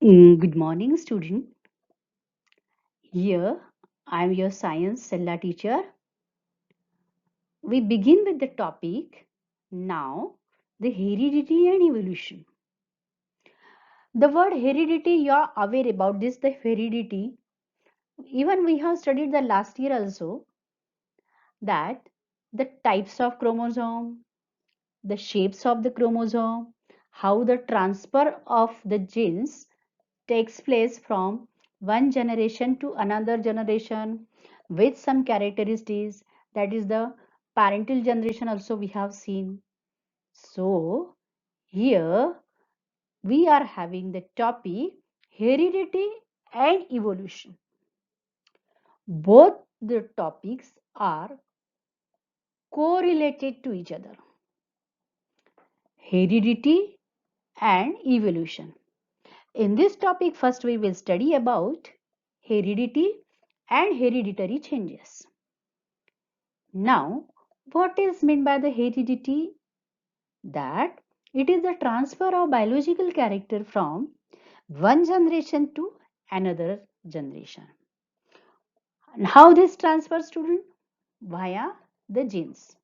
Good morning, student. Here I am your science Sella teacher. We begin with the topic now, the heredity and evolution. The word heredity, you are aware about this, the heredity. Even we have studied the last year also that the types of chromosome, the shapes of the chromosome, how the transfer of the genes takes place from one generation to another generation with some characteristics, that is the parental generation also we have seen. So here we are having the topic heredity and evolution. Both the topics are correlated to each other, heredity and evolution. In this topic, first we will study about heredity and hereditary changes. Now, what is meant by the heredity? That it is the transfer of biological character from one generation to another generation. And how this transfer, student? Via the genes.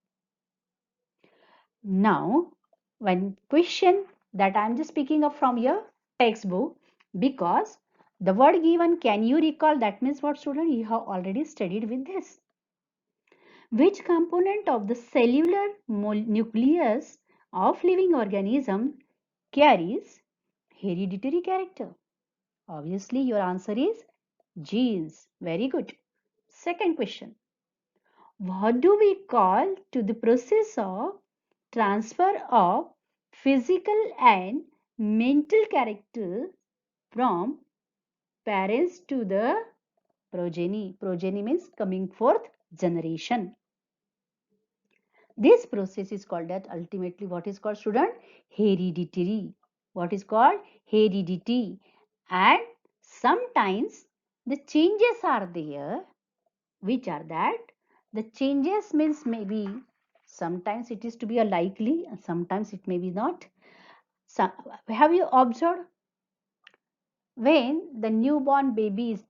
Now, one question that I am just picking up from your textbook, because the word given, can you recall? That means what, student? You have already studied with this. Which component of the cellular nucleus of living organism carries hereditary character? Obviously, your answer is genes. Very good. Second question. What do we call to the process of transfer of physical and mental character from parents to the progeny? Progeny means coming forth generation. This process is called that ultimately what is called, student? Hereditary. What is called? Heredity. And sometimes the changes are there. Which are that? The changes means maybe sometimes it is to be a likely and sometimes it may be not. So, have you observed when the newborn baby is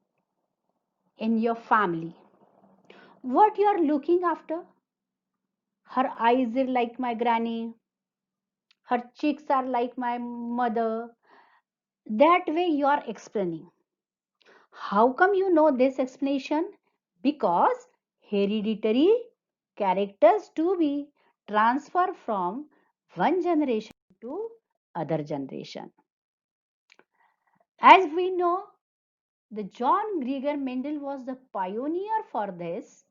in your family, what you are looking after? Her eyes are like my granny, her cheeks are like my mother. That way you are explaining. How come you know this explanation? Because hereditary characters to be transferred from one generation to other generation. As we know, the John Gregor Mendel was the pioneer for this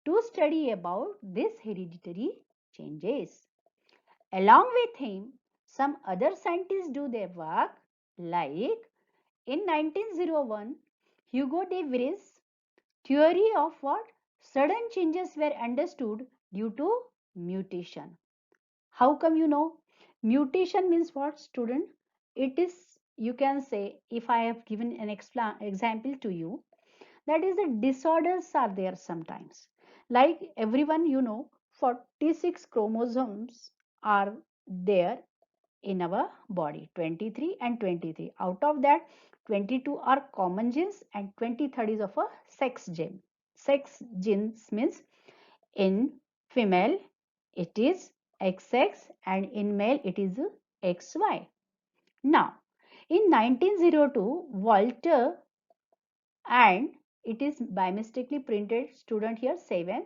to study about this hereditary changes. Along with him, some other scientists do their work, like in 1901, Hugo de Vries theory of what? Sudden changes were understood due to mutation. How come you know? Mutation means what, student? It is, you can say, if I have given an example to you, that is the disorders are there sometimes. Like everyone, 46 chromosomes are there in our body, 23 and 23. Out of that, 22 are common genes and 23rd is of a sex gene. Sex genes means in female it is XX and in male it is XY. Now, in 1902, Walter, and it is by mistakenly printed, student here 7,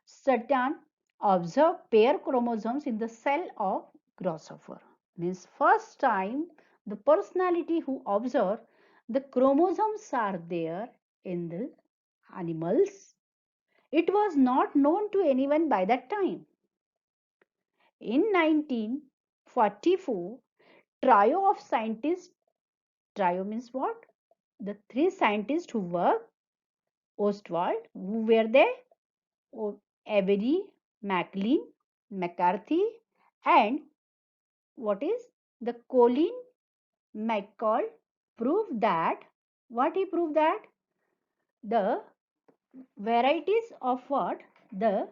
certain observed pair chromosomes in the cell of grasshopper. Means first time the personality who observed the chromosomes are there in the animals. It was not known to anyone by that time. In 1944, trio of scientists, trio means what? The three scientists who worked Ostwald, who were they? Avery, MacLean, McCarthy, and what is the Colin McCall proved that, what he proved that the varieties of what the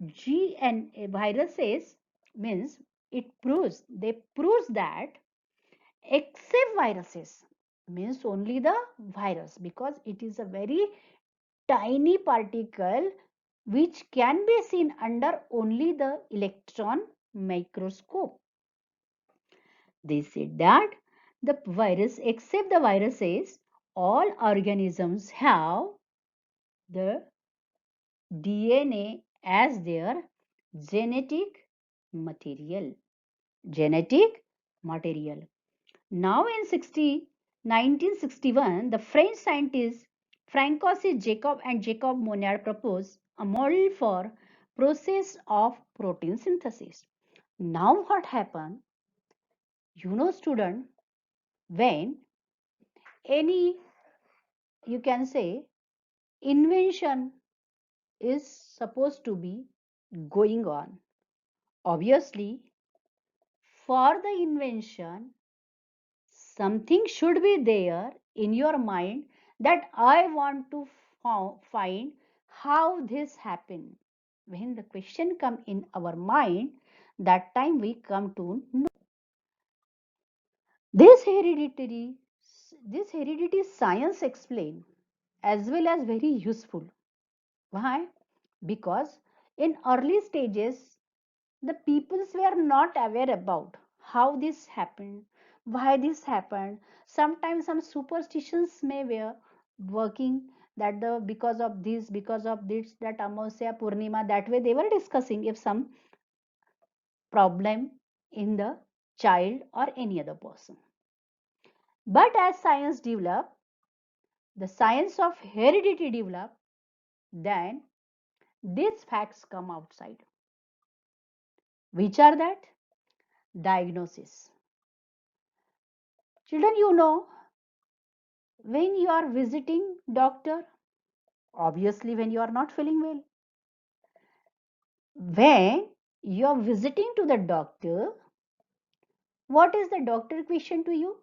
GNA viruses means, it proves, they proves that except viruses means only the virus, because it is a very tiny particle which can be seen under only the electron microscope. They said that the virus, except the viruses, all organisms have the DNA as their genetic material. Genetic material. Now in 1961, the French scientists Francois Jacob and Jacob Monod proposed a model for process of protein synthesis. Now what happened? You know, student, when any, you can say, invention is supposed to be going on, obviously for the invention something should be there in your mind that I want to find how this happened. When the question come in our mind, that time we come to know this hereditary, this heredity science explain as well as very useful. Why? Because in early stages the peoples were not aware about how this happened, why this happened. Sometimes some superstitions may were working, that the because of this, that amosya purnima, that way they were discussing if some problem in the child or any other person. But as science developed, the science of heredity developed, then these facts come outside. Which are that? Diagnosis. Children, you know, when you are visiting doctor, obviously when you are not feeling well, when you are visiting to the doctor, what is the doctor question to you?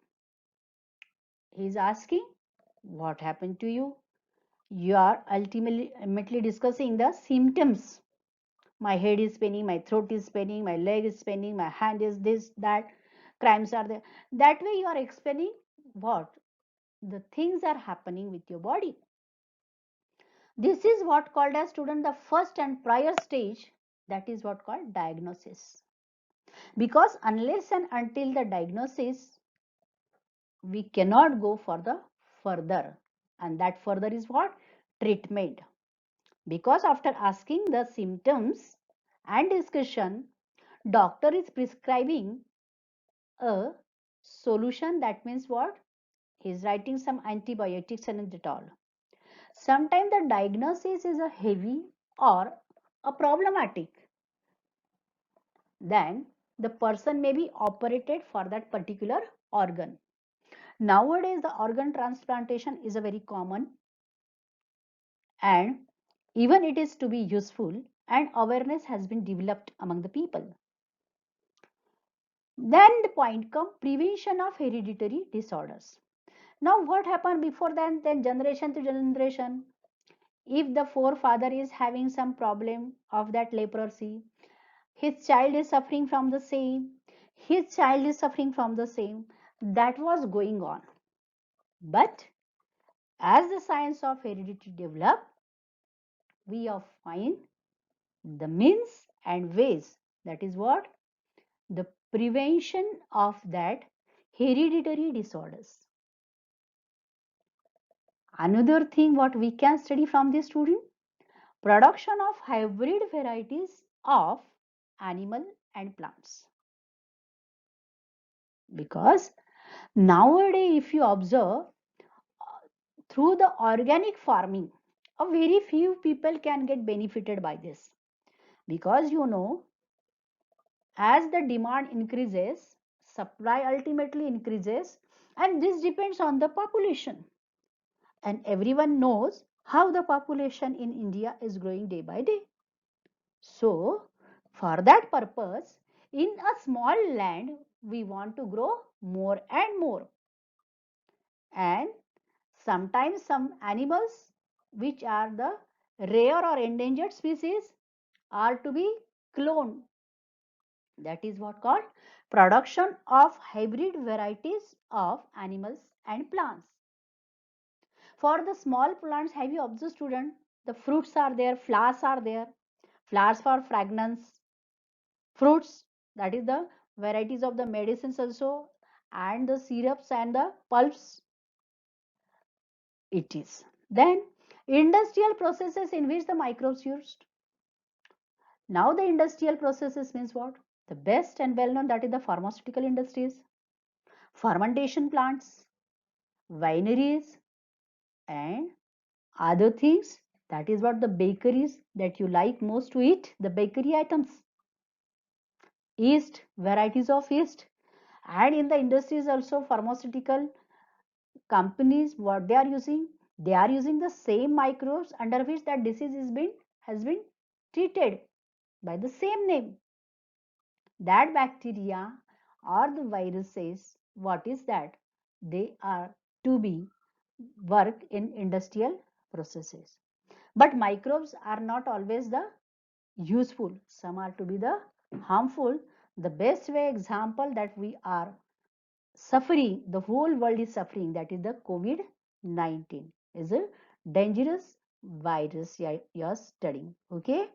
He is asking what happened to you. You are ultimately discussing the symptoms. My head is spinning, my throat is spinning, my leg is spinning, my hand is this, that, crimes are there. That way you are explaining what the things are happening with your body. This is what called as, student, the first and prior stage, that is what called diagnosis. Because unless and until the diagnosis, we cannot go for the further, and that further is what? Treatment. Because after asking the symptoms and discussion, doctor is prescribing a solution. That means what? He is writing some antibiotics and all. Sometimes the diagnosis is a heavy or a problematic, then the person may be operated for that particular organ. Nowadays the organ transplantation is a very common, and even it is to be useful, and awareness has been developed among the people. Then the point come prevention of hereditary disorders. Now what happened before then generation to generation, if the forefather is having some problem of that leprosy, his child is suffering from the same, his child is suffering from the same, that was going on. But as the science of heredity developed, we have find the means and ways, that is what? The prevention of that hereditary disorders. Another thing what we can study from this, student, production of hybrid varieties of animal and plants. Because nowadays if you observe, through the organic farming, a very few people can get benefited by this. Because you know, as the demand increases, supply ultimately increases, and this depends on the population. And everyone knows how the population in India is growing day by day. So for that purpose, in a small land we want to grow more and more. And sometimes some animals which are the rare or endangered species are to be cloned. That is what called production of hybrid varieties of animals and plants. For the small plants, have you observed, student? The fruits are there, flowers are there, flowers for fragrance, fruits, that is the varieties of the medicines also, and the syrups and the pulps it is. Then industrial processes in which the microbes used. Now the industrial processes means what? The best and well known, that is the pharmaceutical industries, fermentation plants, wineries, and other things. That is what the bakeries that you like most to eat, the bakery items, yeast, varieties of yeast. And in the industries also, pharmaceutical companies, what they are using the same microbes under which that disease has been treated by the same name. That bacteria or the viruses, what is that? They are to be work in industrial processes. But microbes are not always the useful. Some are to be the harmful. The best way example that we are suffering, the whole world is suffering, that is the COVID-19 is a dangerous virus you are studying. Okay.